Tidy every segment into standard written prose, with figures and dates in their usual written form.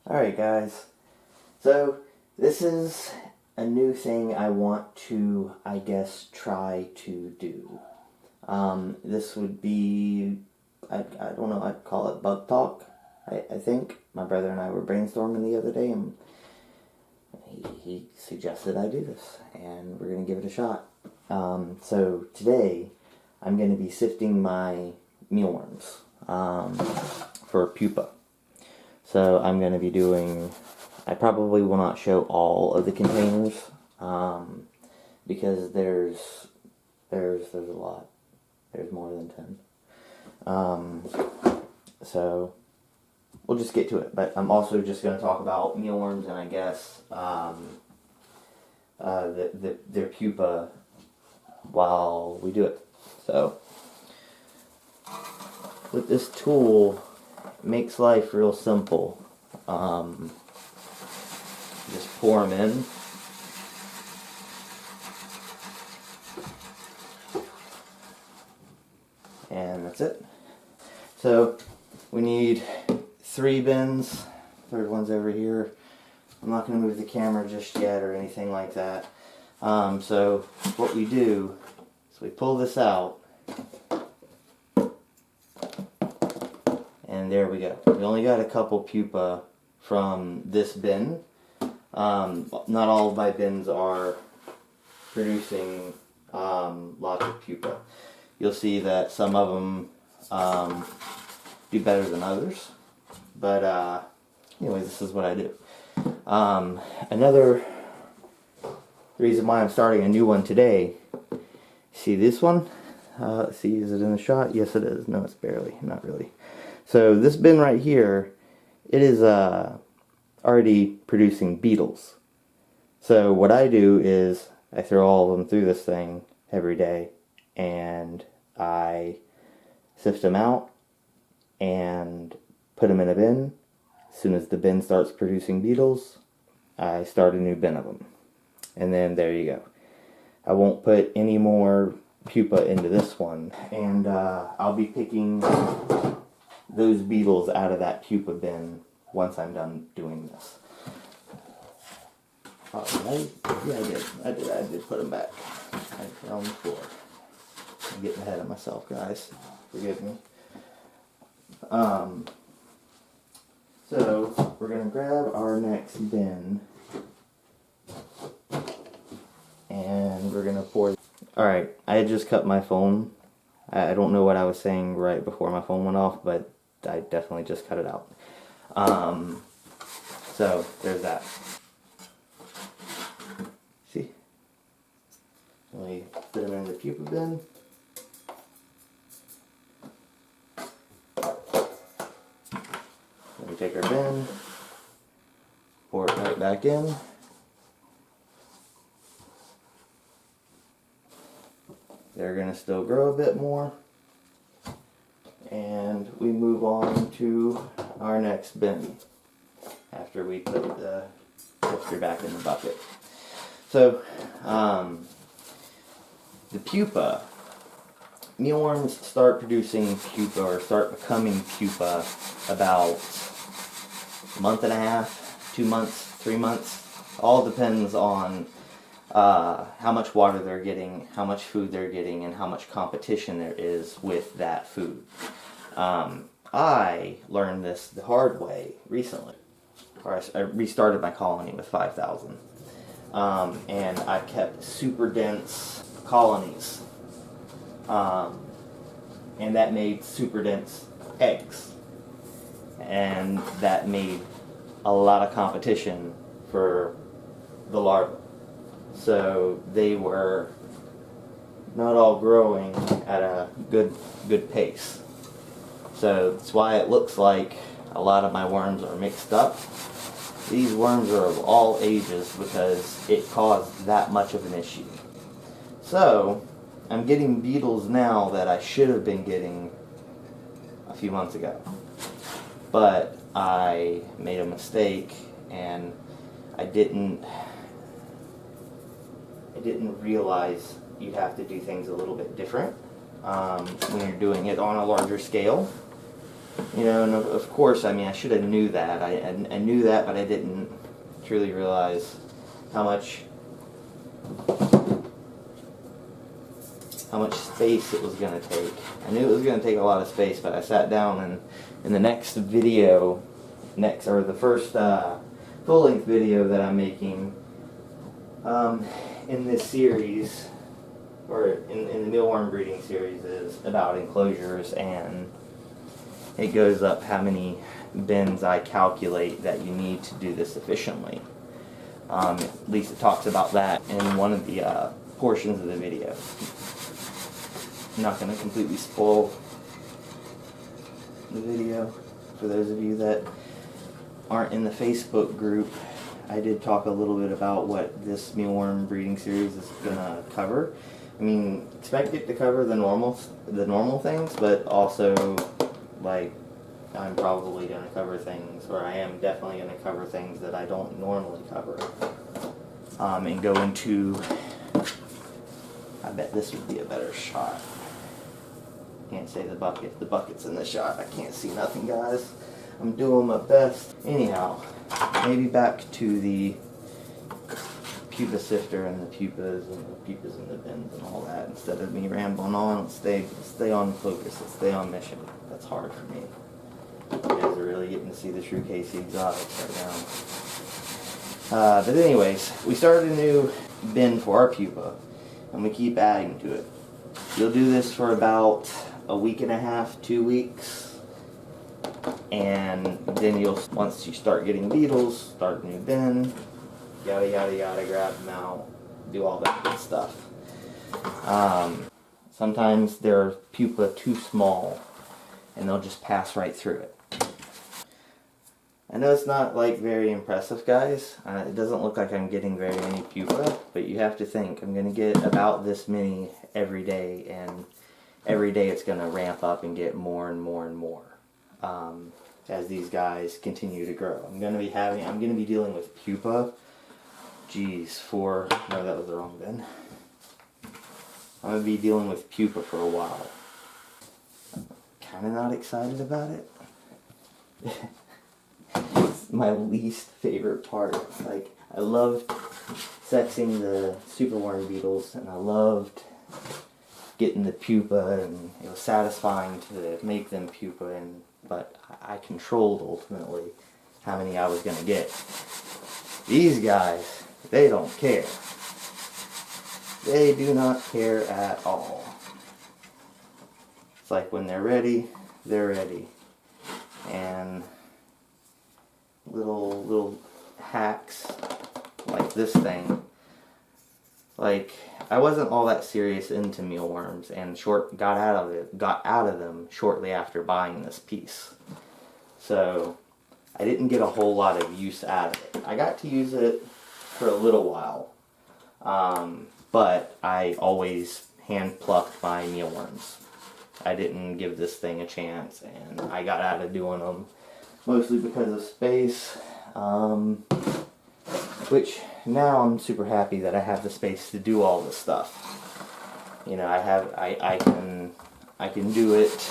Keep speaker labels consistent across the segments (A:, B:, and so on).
A: Alright guys, so this is a new thing I want to, I guess, try to do. This would be, I don't know, I'd call it bug talk, I think. My brother and I were brainstorming the other day and he suggested I do this, and we're going to give it a shot. So today I'm going to be sifting my mealworms for pupa. So I'm going to be doing, I probably will not show all of the containers because there's a lot. There's more than 10. So we'll just get to it. But I'm also just going to talk about mealworms and I guess their pupa while we do it. So with this tool, it makes life real simple. Just pour them in. And that's it. So we need 3 bins. Third one's over here. I'm not going to move the camera just yet or anything like that. So what we do is we pull this out. And there we go. We only got a couple pupa from this bin. Not all of my bins are producing lots of pupa. You'll see that some of them do better than others. But anyway, this is what I do. Another reason why I'm starting a new one today. See this one? Let's see, is it in the shot? Yes, it is. No, it's barely. Not really. So this bin right here, it is already producing beetles. So what I do is I throw all of them through this thing every day and I sift them out and put them in a bin. As soon as the bin starts producing beetles, I start a new bin of them. And then there you go. I won't put any more pupa into this one, and I'll be picking those beetles out of that pupa bin once I'm done doing this. Oh, I did put them back. I put on the floor. I'm getting ahead of myself, guys. Forgive me. So we're gonna grab our next bin, and we're gonna pour. Alright, I had just cut my phone. I don't know what I was saying right before my phone went off, but I definitely just cut it out. So there's that. See? We put them in the pupa bin. Then we take our bin, pour it right back in. They're going to still grow a bit more. And we move on to our next bin after we put the sifter back in the bucket. So, the pupa, mealworms start producing pupa or start becoming pupa about a month and a half, 2 months, 3 months. All depends on how much water they're getting, how much food they're getting, and how much competition there is with that food. I learned this the hard way recently. I restarted my colony with 5,000. And I kept super dense colonies. And that made super dense eggs. And that made a lot of competition for the larvae. So they were not all growing at a good pace. So that's why it looks like a lot of my worms are mixed up. These worms are of all ages because it caused that much of an issue. So I'm getting beetles now that I should have been getting a few months ago. But I made a mistake and I didn't realize you'd have to do things a little bit different when you're doing it on a larger scale. You know, and of course, I mean, I should have knew that. I knew that, but I didn't truly realize how much space it was going to take. I knew it was going to take a lot of space, but I sat down and in the next video, or the first full-length video that I'm making in this series, or in the mealworm breeding series, is about enclosures, and it goes up how many bins I calculate that you need to do this efficiently. At least it talks about that in one of the portions of the video. I'm not going to completely spoil the video. For those of you that aren't in the Facebook group, I did talk a little bit about what this mealworm breeding series is going to cover. I mean, expect it to cover the normal things, but also, like, I'm probably going to cover things, or I am definitely going to cover things that I don't normally cover. And go into, I bet this would be a better shot. Can't say the bucket's in the shot. I can't see nothing, guys. I'm doing my best. Anyhow, maybe back to the pupa sifter and the pupas in the bins and all that. Instead of me rambling on, let's stay on focus. Let's stay on mission. That's hard for me. You guys are really getting to see the true Thegizards right now. But anyways, we started a new bin for our pupa, and we keep adding to it. You'll do this for about a week and a half, 2 weeks, and then once you start getting beetles, start a new bin, yada yada yada, grab them out, do all that good stuff. Sometimes they're pupa too small, and they'll just pass right through it. I know it's not like very impressive, guys. It doesn't look like I'm getting very many pupa, but you have to think I'm going to get about this many every day, and every day it's going to ramp up and get more and more and more as these guys continue to grow. I'm going to be dealing with pupa. No, that was the wrong bin. I'm going to be dealing with pupa for a while. Kind of not excited about it. It's my least favorite part. Like, I loved sexing the superworm beetles, and I loved getting the pupa, and it was satisfying to make them pupa, but I controlled ultimately how many I was going to get. These guys, they don't care. They do not care at all. It's like when they're ready, they're ready. And little hacks like this thing. Like, I wasn't all that serious into mealworms, and got out of them shortly after buying this piece. So I didn't get a whole lot of use out of it. I got to use it for a little while, but I always hand plucked my mealworms. I didn't give this thing a chance, and I got out of doing them mostly because of space, which now I'm super happy that I have the space to do all this stuff. You know, I can do it,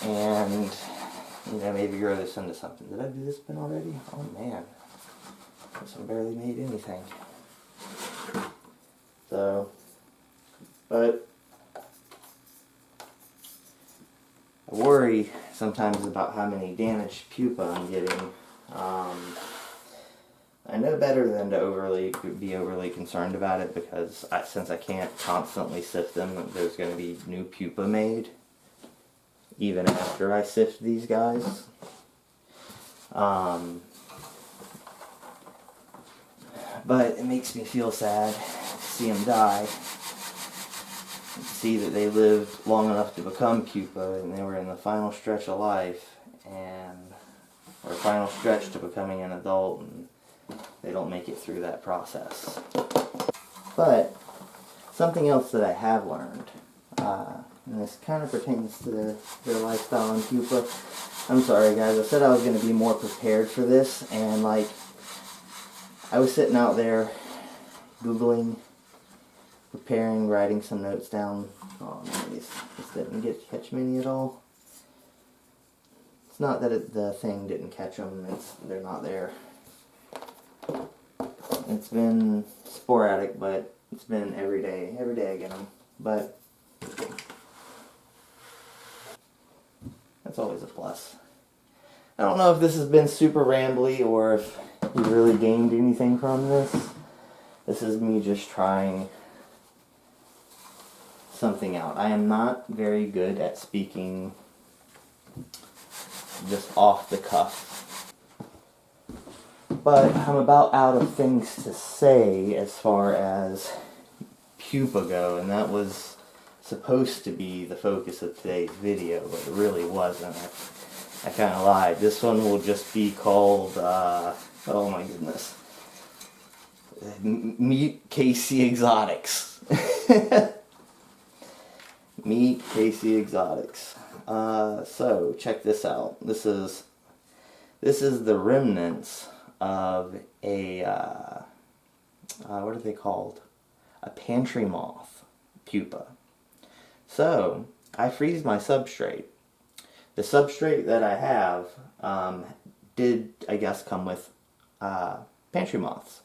A: and you know, maybe grow this into something. Did I do this bin already? Oh man, guess I barely made anything. So, but I worry sometimes about how many damaged pupa I'm getting. I know better than to be overly concerned about it, because since I can't constantly sift them, there's going to be new pupa made even after I sift these guys. But it makes me feel sad to see them die. See that they lived long enough to become pupa, and they were in the final stretch of life, or final stretch to becoming an adult, and they don't make it through that process. But something else that I have learned, and this kind of pertains to their lifestyle in pupa. I'm sorry guys, I said I was going to be more prepared for this, and like, I was sitting out there Googling, preparing, writing some notes down. Oh man, this didn't catch many at all. It's not that the thing didn't catch them, they're not there. It's been sporadic, but it's been every day. Every day I get them. But that's always a plus. I don't know if this has been super rambly or if you really gained anything from this. This is me just trying something out. I am not very good at speaking just off the cuff. But I'm about out of things to say as far as pupa go, and that was supposed to be the focus of today's video, but it really wasn't. I kind of lied. This one will just be called, oh my goodness, Meet Casey Exotics. Meet Casey Exotics. So check this out. This is the remnants of a what are they called? A pantry moth pupa. So I freeze my substrate. The substrate that I have did, I guess, come with pantry moths.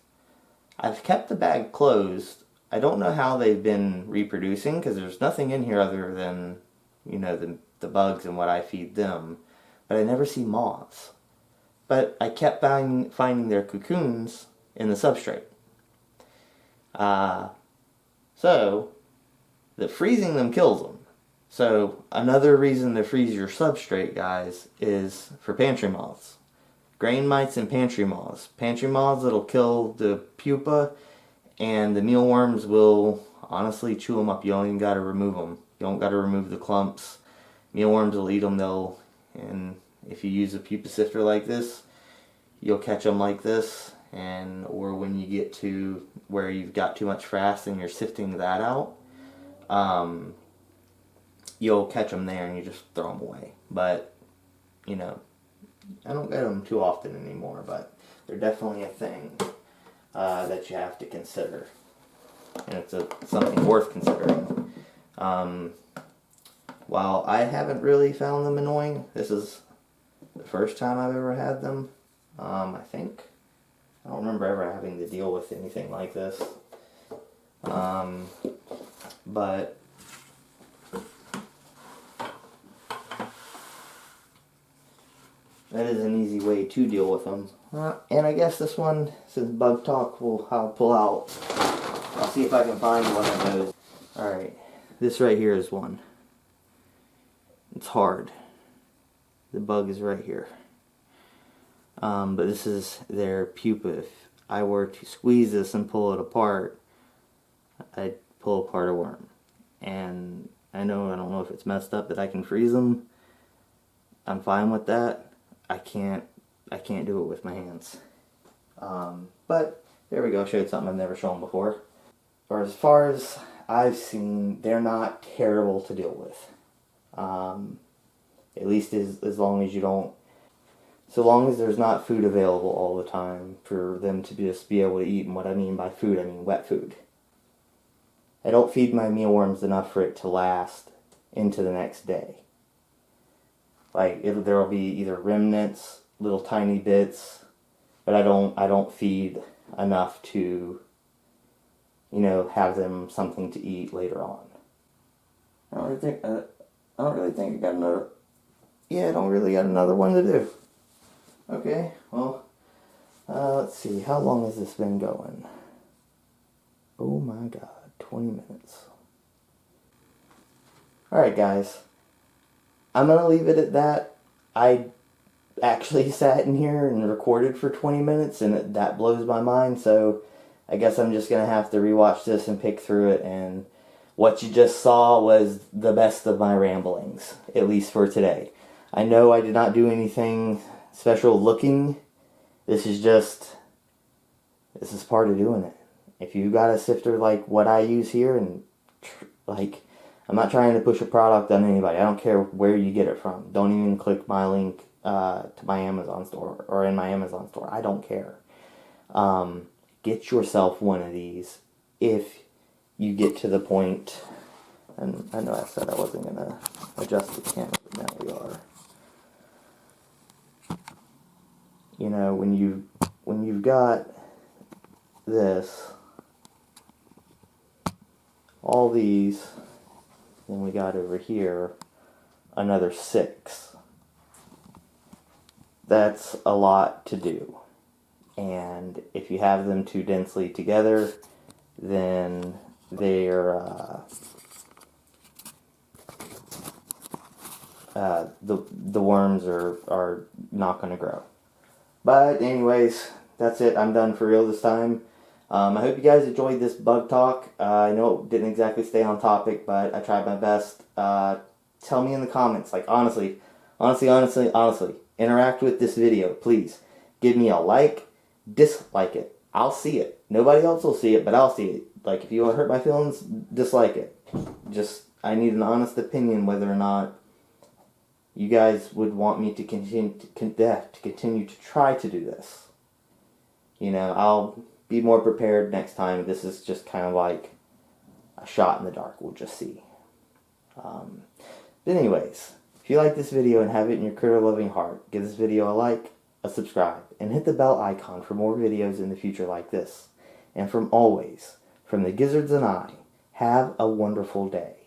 A: I've kept the bag closed. I don't know how they've been reproducing because there's nothing in here other than, you know, the bugs and what I feed them. But I never see moths. But I kept finding their cocoons in the substrate. So the freezing them kills them. So another reason to freeze your substrate, guys, is for pantry moths. Grain mites and pantry moths. Pantry moths, it'll kill the pupa, and the mealworms will honestly chew them up. You don't even got to remove them. You don't got to remove the clumps. Mealworms will eat them. And if you use a pupa sifter like this, you'll catch them like this. Or when you get to where you've got too much frass and you're sifting that out, you'll catch them there and you just throw them away. But, you know, I don't get them too often anymore, but they're definitely a thing that you have to consider. And it's something worth considering. While I haven't really found them annoying, this is the first time I've ever had them, I think. I don't remember ever having to deal with anything like this. But that is an easy way to deal with them. And I guess this one, since Bug Talk, I'll pull out. I'll see if I can find one of those. Alright, this right here is one. It's hard. The bug is right here. But this is their pupa. If I were to squeeze this and pull it apart, I'd pull apart a worm. And I don't know if it's messed up that I can freeze them. I'm fine with that. I can't do it with my hands. But there we go. Showed something I've never shown before. Or as far as I've seen, they're not terrible to deal with. At least as long as you don't. So long as there's not food available all the time for them to just be able to eat. And what I mean by food, I mean wet food. I don't feed my mealworms enough for it to last into the next day. Like there will be either remnants, little tiny bits, but I don't feed enough to, you know, have them something to eat later on. I don't really think I got another. Yeah, I don't really got another one to do. Okay, well, let's see. How long has this been going? Oh my God, 20 minutes. Alright guys, I'm going to leave it at that. I actually sat in here and recorded for 20 minutes and that blows my mind, so I guess I'm just going to have to rewatch this and pick through it, and what you just saw was the best of my ramblings, at least for today. I know I did not do anything special looking. This is part of doing it. If you got a sifter like what I use here, and like, I'm not trying to push a product on anybody. I don't care where you get it from. Don't even click my link to my Amazon store or in my Amazon store. I don't care. Get yourself one of these if you get to the point. And I know I said I wasn't going to adjust the camera, but now we are. you know, when you've got this, all these, then we got over here another 6. That's a lot to do. And if you have them too densely together, then they're the worms are not going to grow. But anyways, that's it. I'm done for real this time. I hope you guys enjoyed this bug talk. I know it didn't exactly stay on topic, but I tried my best. Tell me in the comments, like honestly, interact with this video, please. Give me a like, dislike it. I'll see it. Nobody else will see it, but I'll see it. Like, if you want to hurt my feelings, dislike it. Just, I need an honest opinion whether or not you guys would want me to continue to try to do this. You know, I'll be more prepared next time. This is just kind of like a shot in the dark. We'll just see. But anyways, if you like this video and have it in your critter-loving heart, give this video a like, a subscribe, and hit the bell icon for more videos in the future like this. And from the Thegizards and I, have a wonderful day.